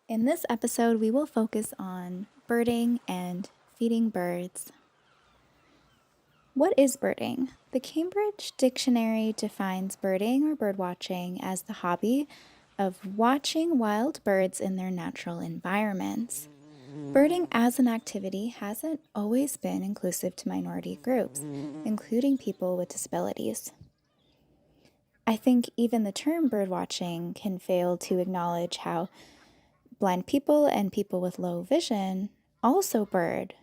In this episode, we will focus on birding and feeding birds. What is birding? The Cambridge Dictionary defines birding or birdwatching as the hobby of watching wild birds in their natural environments. Birding as an activity hasn't always been inclusive to minority groups, including people with disabilities. I think even the term birdwatching can fail to acknowledge how blind people and people with low vision also bird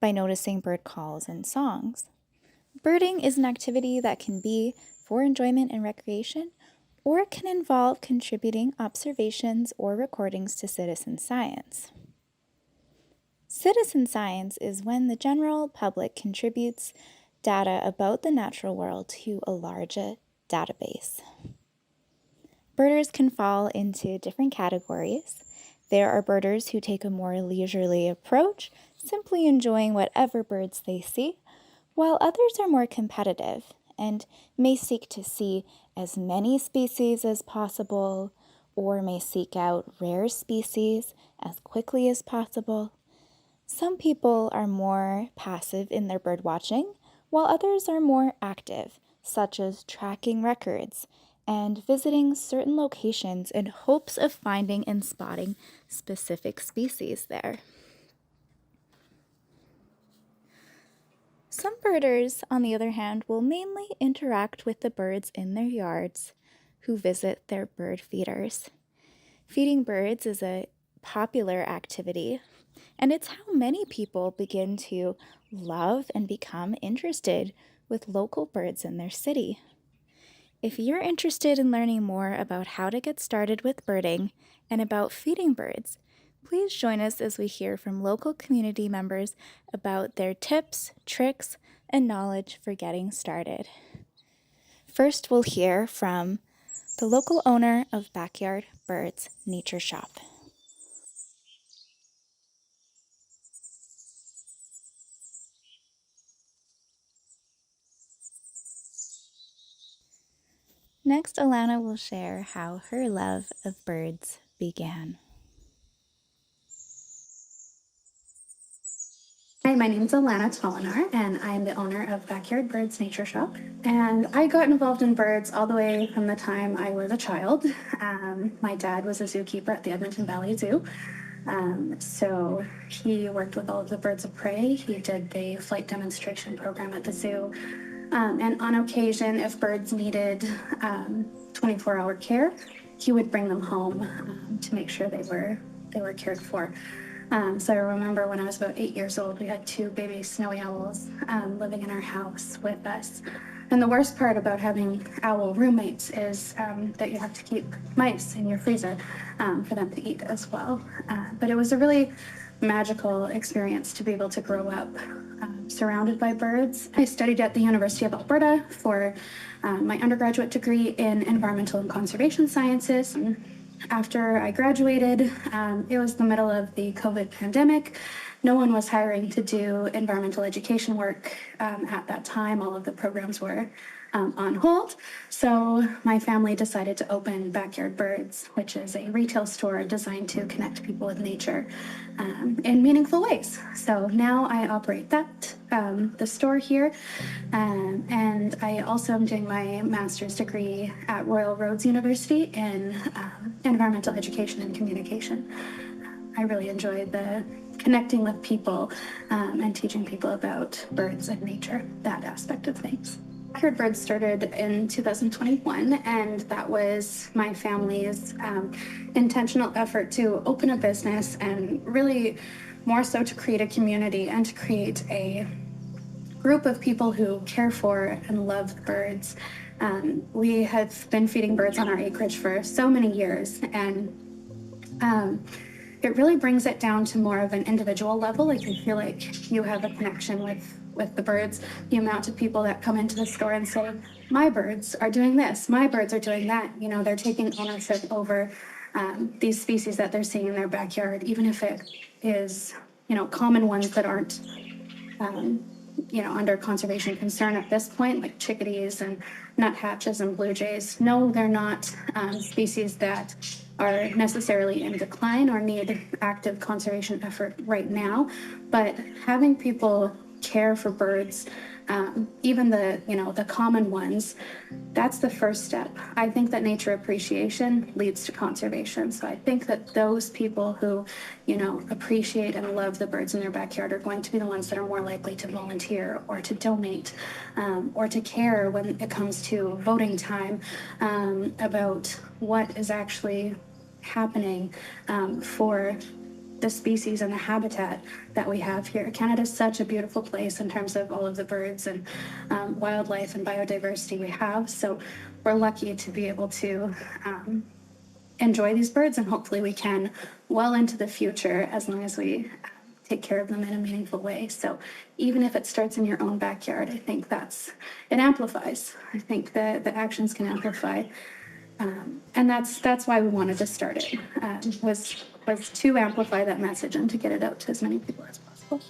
by noticing bird calls and songs. Birding is an activity that can be for enjoyment and recreation, or it can involve contributing observations or recordings to citizen science. Citizen science is when the general public contributes data about the natural world to a larger database. Birders can fall into different categories. There are birders who take a more leisurely approach, simply enjoying whatever birds they see, while others are more competitive and may seek to see as many species as possible, or may seek out rare species as quickly as possible. Some people are more passive in their bird watching, while others are more active, such as tracking records and visiting certain locations in hopes of finding and spotting specific species there. Some birders, on the other hand, will mainly interact with the birds in their yards who visit their bird feeders. Feeding birds is a popular activity, and it's how many people begin to love and become interested with local birds in their city. If you're interested in learning more about how to get started with birding and about feeding birds, please join us as we hear from local community members about their tips, tricks, and knowledge for getting started. First, we'll hear from the local owner of Backyard Birds Nature Shop. Next, Alana will share how her love of birds began. Hi, my name is Alana Tolinar, and I'm the owner of Backyard Birds Nature Shop. And I got involved in birds all the way from the time I was a child. My dad was a zookeeper at the Edmonton Valley Zoo. So he worked with all of the birds of prey. He did the flight demonstration program at the zoo. And on occasion, if birds needed 24-hour care, he would bring them home to make sure they were cared for. So I remember when I was about 8 years old, we had two baby snowy owls living in our house with us. And the worst part about having owl roommates is that you have to keep mice in your freezer for them to eat as well. But it was a really magical experience to be able to grow up surrounded by birds. I studied at the University of Alberta for my undergraduate degree in environmental and conservation sciences. After I graduated, it was the middle of the COVID pandemic. No one was hiring to do environmental education work at that time. All of the programs were on hold. So my family decided to open Backyard Birds, which is a retail store designed to connect people with nature in meaningful ways. So now I operate the store here. And I also am doing my master's degree at Royal Roads University in environmental education and communication. I really enjoy the connecting with people and teaching people about birds and nature, that aspect of things. Backyard Birds started in 2021, and that was my family's intentional effort to open a business and really more so to create a community and to create a group of people who care for and love birds. We have been feeding birds on our acreage for so many years, and it really brings it down to more of an individual level. Like, you feel like you have a connection with the birds. The amount of people that come into the store and say, my birds are doing this, my birds are doing that. You know, they're taking ownership over these species that they're seeing in their backyard, even if it is, common ones that aren't, under conservation concern at this point, like chickadees and nuthatches and blue jays. No, they're not species that are necessarily in decline or need active conservation effort right now, but having people care for birds, even the common ones, that's the first step. I think that nature appreciation leads to conservation. So I think that those people who, appreciate and love the birds in their backyard are going to be the ones that are more likely to volunteer or to donate, or to care when it comes to voting time, about what is actually happening, for the species and the habitat that we have here. Canada is such a beautiful place in terms of all of the birds and wildlife and biodiversity we have. So we're lucky to be able to enjoy these birds, and hopefully we can well into the future as long as we take care of them in a meaningful way. So even if it starts in your own backyard, I think it amplifies. I think the actions can amplify. And that's why we wanted to start it, was to amplify that message and to get it out to as many people as possible.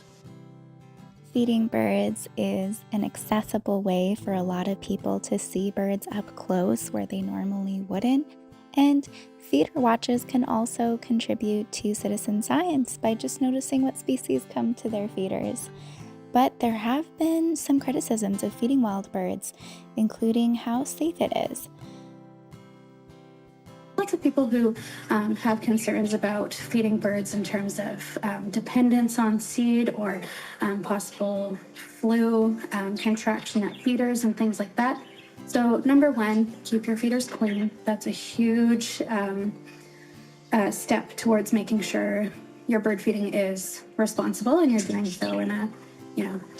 Feeding birds is an accessible way for a lot of people to see birds up close where they normally wouldn't. And feeder watches can also contribute to citizen science by just noticing what species come to their feeders. But there have been some criticisms of feeding wild birds, including how safe it is. Lots of people who have concerns about feeding birds in terms of dependence on seed or possible flu contraction at feeders and things like that. So number one, keep your feeders clean. That's a huge step towards making sure your bird feeding is responsible and you're doing so in a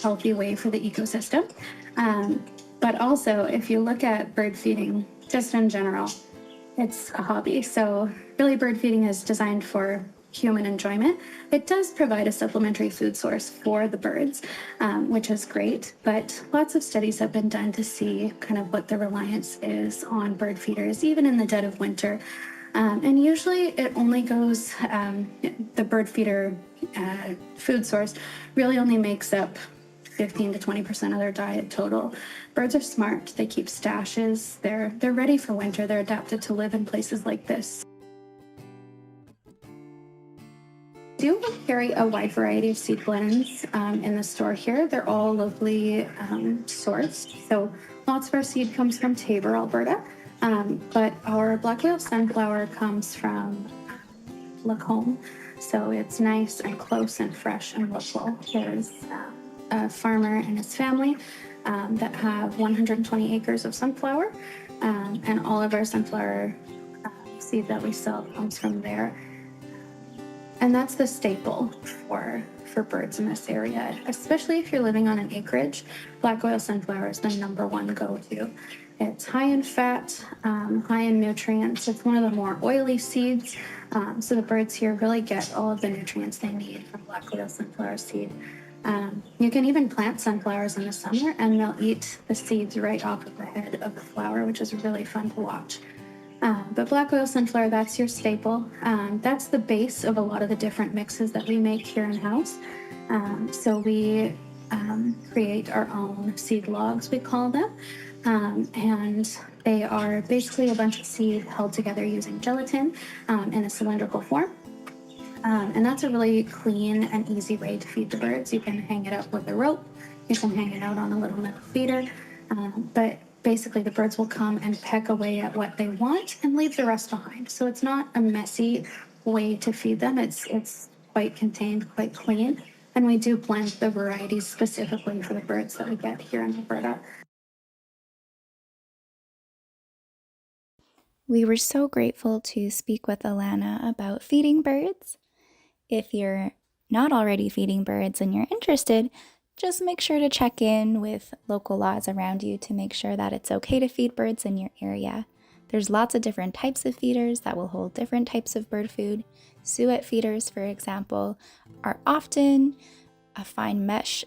healthy way for the ecosystem. But also, if you look at bird feeding just in general, it's a hobby. So really, bird feeding is designed for human enjoyment. It does provide a supplementary food source for the birds, which is great. But lots of studies have been done to see kind of what the reliance is on bird feeders, even in the dead of winter. And usually it only goes, the bird feeder food source really only makes up 15 to 20% of their diet total. Birds are smart. They keep stashes. They're ready for winter. They're adapted to live in places like this. We do carry a wide variety of seed blends in the store here. They're all locally sourced. So lots of our seed comes from Taber, Alberta. But our black whale sunflower comes from Lacombe. So it's nice and close and fresh and local. There's a farmer and his family that have 120 acres of sunflower, and all of our sunflower seed that we sell comes from there. And that's the staple for birds in this area, especially if you're living on an acreage. Black oil sunflower is the number one go-to. It's high in fat, high in nutrients. It's one of the more oily seeds, so the birds here really get all of the nutrients they need from black oil sunflower seed. You can even plant sunflowers in the summer and they'll eat the seeds right off of the head of the flower, which is really fun to watch. But black oil sunflower, that's your staple. That's the base of a lot of the different mixes that we make here in-house. So we create our own seed logs, we call them. And they are basically a bunch of seed held together using gelatin in a cylindrical form. And that's a really clean and easy way to feed the birds. You can hang it up with a rope. You can hang it out on a little metal feeder. But basically the birds will come and peck away at what they want and leave the rest behind. So it's not a messy way to feed them. It's quite contained, quite clean. And we do blend the varieties specifically for the birds that we get here in Alberta. We were so grateful to speak with Alana about feeding birds. If you're not already feeding birds and you're interested, just make sure to check in with local laws around you to make sure that it's okay to feed birds in your area. There's lots of different types of feeders that will hold different types of bird food. Suet feeders, for example, are often a fine mesh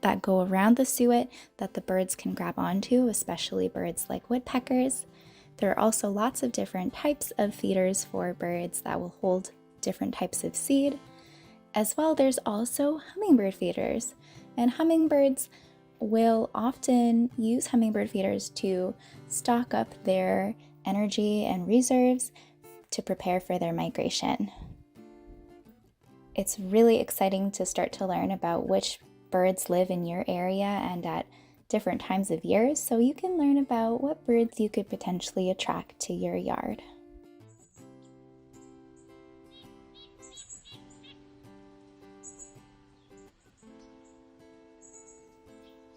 that go around the suet that the birds can grab onto, especially birds like woodpeckers. There are also lots of different types of feeders for birds that will hold different types of seed. As well, there's also hummingbird feeders, and hummingbirds will often use hummingbird feeders to stock up their energy and reserves to prepare for their migration. It's really exciting to start to learn about which birds live in your area and at different times of year, so you can learn about what birds you could potentially attract to your yard.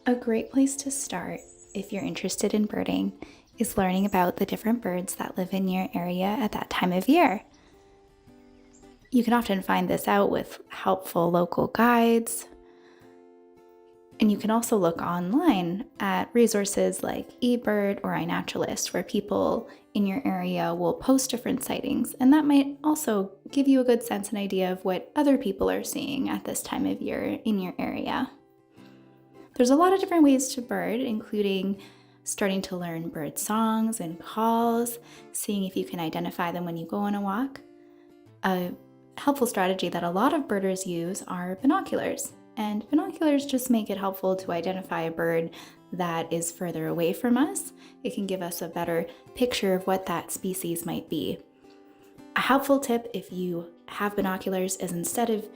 A great place to start, if you're interested in birding, is learning about the different birds that live in your area at that time of year. You can often find this out with helpful local guides, and you can also look online at resources like eBird or iNaturalist, where people in your area will post different sightings, and that might also give you a good sense and idea of what other people are seeing at this time of year in your area. There's a lot of different ways to bird, including starting to learn bird songs and calls, seeing if you can identify them when you go on a walk. A helpful strategy that a lot of birders use are binoculars, and binoculars just make it helpful to identify a bird that is further away from us. It can give us a better picture of what that species might be. A helpful tip if you have binoculars is, instead of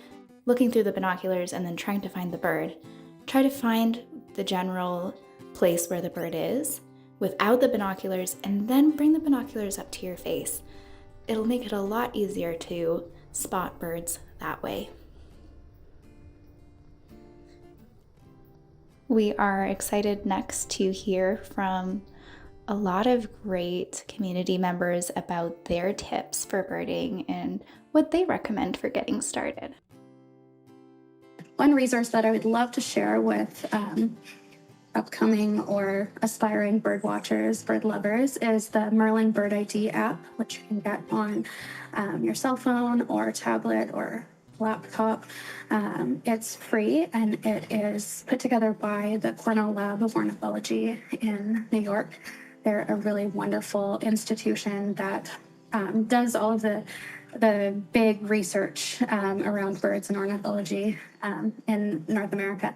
looking through the binoculars and then trying to find the bird, try to find the general place where the bird is without the binoculars, and then bring the binoculars up to your face. It'll make it a lot easier to spot birds that way. We are excited next to hear from a lot of great community members about their tips for birding and what they recommend for getting started. One resource that I would love to share with upcoming or aspiring bird watchers, bird lovers, is the Merlin Bird ID app, which you can get on your cell phone or tablet or laptop. It's free, and it is put together by the Cornell Lab of Ornithology in New York. They're a really wonderful institution that does all of the big research around birds and ornithology in North America.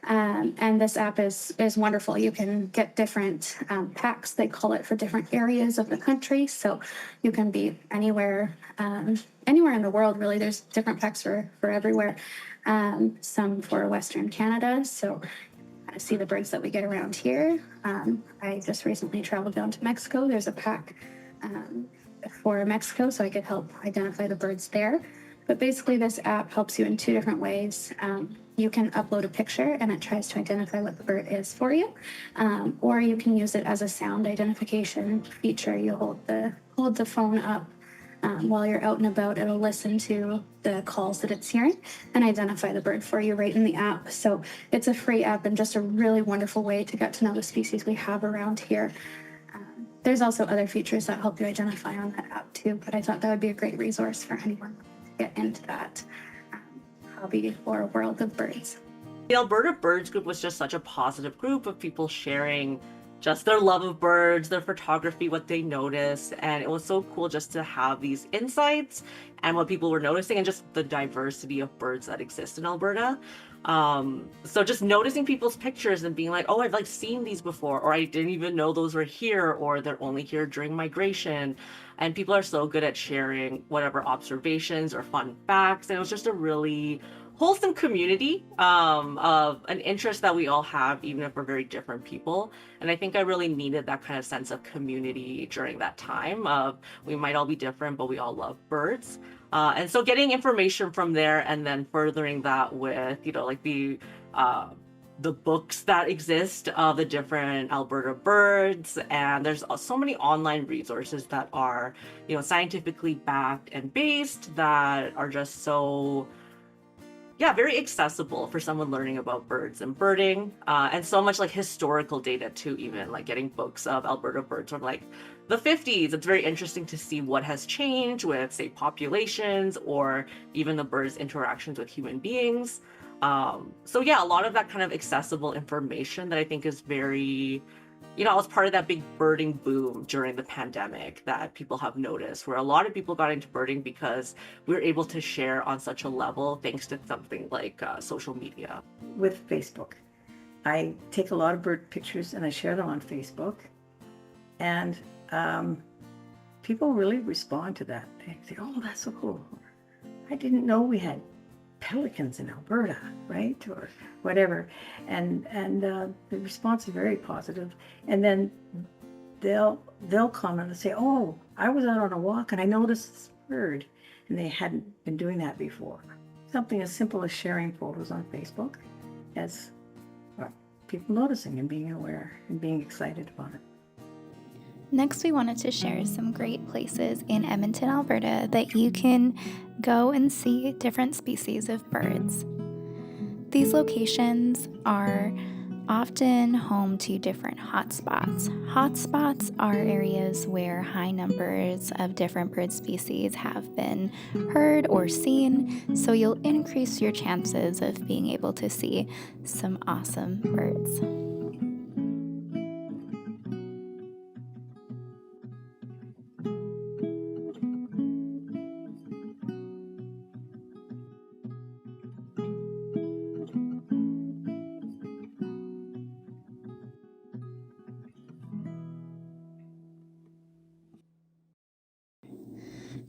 And this app is wonderful. You can get different packs, they call it, for different areas of the country. So you can be anywhere in the world, really. There's different packs for everywhere. Some for Western Canada, so I see the birds that we get around here. I just recently traveled down to Mexico. There's a pack for Mexico, so I could help identify the birds there. But basically, this app helps you in two different ways. You can upload a picture, and it tries to identify what the bird is for you, or you can use it as a sound identification feature. You hold the phone up while you're out and about. It'll listen to the calls that it's hearing and identify the bird for you right in the app. So it's a free app and just a really wonderful way to get to know the species we have around here. There's also other features that help you identify on that app too, but I thought that would be a great resource for anyone to get into that hobby or world of birds. The Alberta Birds group was just such a positive group of people sharing just their love of birds, their photography, what they noticed, and it was so cool just to have these insights and what people were noticing and just the diversity of birds that exist in Alberta. So just noticing people's pictures and being like, oh, I've seen these before, or I didn't even know those were here, or they're only here during migration. And people are so good at sharing whatever observations or fun facts. And it was just a really wholesome community of an interest that we all have, even if we're very different people. And I think I really needed that kind of sense of community during that time of we might all be different, but we all love birds. And so getting information from there and then furthering that with, the books that exist of the different Alberta birds. And there's so many online resources that are, scientifically backed and based that are just so, very accessible for someone learning about birds and birding, and so much historical data too, even getting books of Alberta birds from the 50s. It's very interesting to see what has changed with, say, populations or even the birds' interactions with human beings. So a lot of that kind of accessible information that I think is very, I was part of that big birding boom during the pandemic that people have noticed, where a lot of people got into birding because we were able to share on such a level thanks to something like social media. With Facebook, I take a lot of bird pictures and I share them on Facebook, and people really respond to that. They say, oh, that's so cool. I didn't know we had pelicans in Alberta, right? Or whatever. And the response is very positive. And then they'll comment and say, oh, I was out on a walk and I noticed this bird. And they hadn't been doing that before. Something as simple as sharing photos on Facebook as people noticing and being aware and being excited about it. Next, we wanted to share some great places in Edmonton, Alberta that you can go and see different species of birds. These locations are often home to different hotspots. Hotspots are areas where high numbers of different bird species have been heard or seen, so you'll increase your chances of being able to see some awesome birds.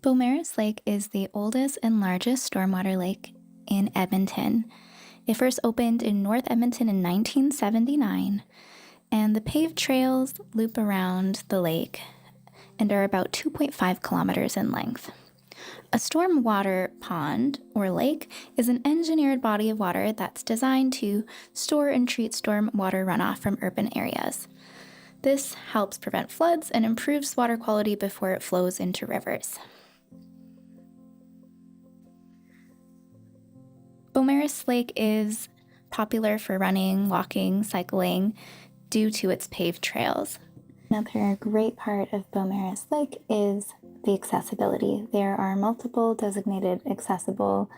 Beaumaris Lake is the oldest and largest stormwater lake in Edmonton. It first opened in North Edmonton in 1979, and the paved trails loop around the lake and are about 2.5 kilometers in length. A stormwater pond or lake is an engineered body of water that's designed to store and treat stormwater runoff from urban areas. This helps prevent floods and improves water quality before it flows into rivers. Beaumaris Lake is popular for running, walking, cycling due to its paved trails. Another great part of Beaumaris Lake is the accessibility. There are multiple designated accessible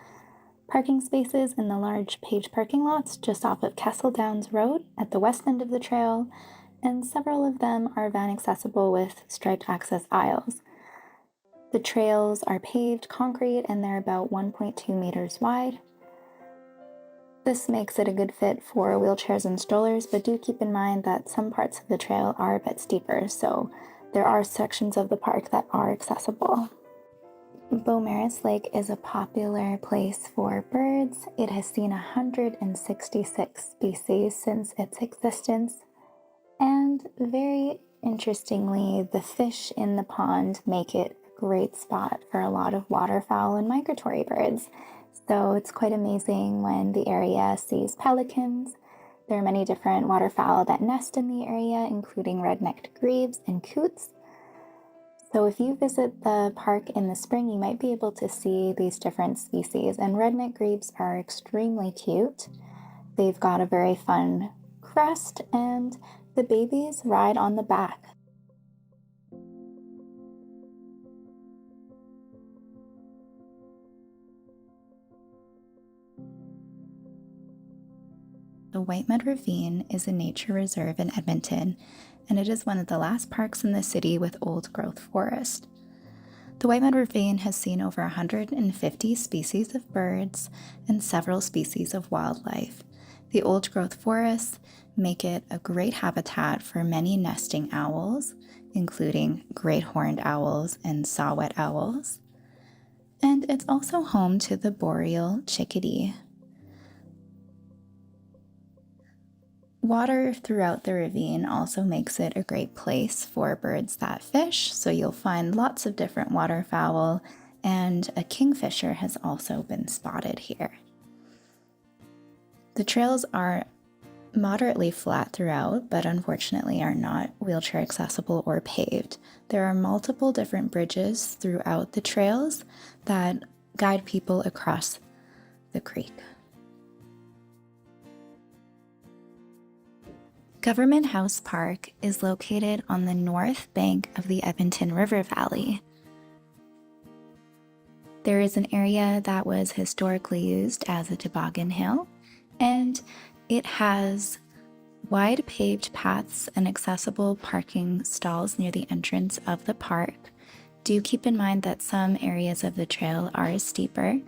parking spaces in the large paved parking lots just off of Kessel Downs Road at the west end of the trail, and several of them are van accessible with striped access aisles. The trails are paved concrete and they're about 1.2 meters wide. This makes it a good fit for wheelchairs and strollers, but do keep in mind that some parts of the trail are a bit steeper, so there are sections of the park that are accessible. Beaumaris Lake is a popular place for birds. It has seen 166 species since its existence, and very interestingly, the fish in the pond make it a great spot for a lot of waterfowl and migratory birds. So it's quite amazing when the area sees pelicans. There are many different waterfowl that nest in the area, including red-necked grebes and coots. So if you visit the park in the spring, you might be able to see these different species. And red-necked grebes are extremely cute. They've got a very fun crest, and the babies ride on the back. The White Mud Ravine is a nature reserve in Edmonton, and it is one of the last parks in the city with old-growth forest. The White Mud Ravine has seen over 150 species of birds and several species of wildlife. The old-growth forests make it a great habitat for many nesting owls, including great horned owls and saw-whet owls. And it's also home to the boreal chickadee. Water throughout the ravine also makes it a great place for birds that fish, so you'll find lots of different waterfowl, and a kingfisher has also been spotted here. The trails are moderately flat throughout, but unfortunately are not wheelchair accessible or paved. There are multiple different bridges throughout the trails that guide people across the creek. Government House Park is located on the north bank of the Edmonton River Valley. There is an area that was historically used as a toboggan hill, and it has wide paved paths and accessible parking stalls near the entrance of the park. Do keep in mind that some areas of the trail are steeper,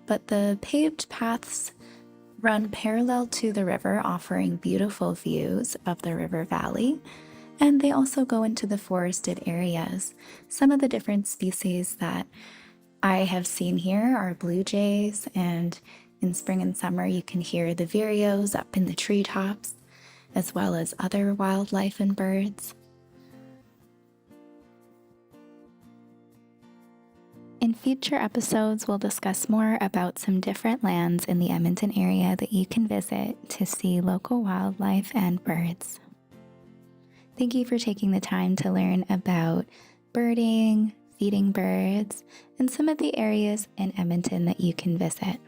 but the paved paths run parallel to the river, offering beautiful views of the river valley. And they also go into the forested areas. Some of the different species that I have seen here are blue jays, and in spring and summer you can hear the vireos up in the treetops, as well as other wildlife and birds. In future episodes, we'll discuss more about some different lands in the Edmonton area that you can visit to see local wildlife and birds. Thank you for taking the time to learn about birding, feeding birds, and some of the areas in Edmonton that you can visit.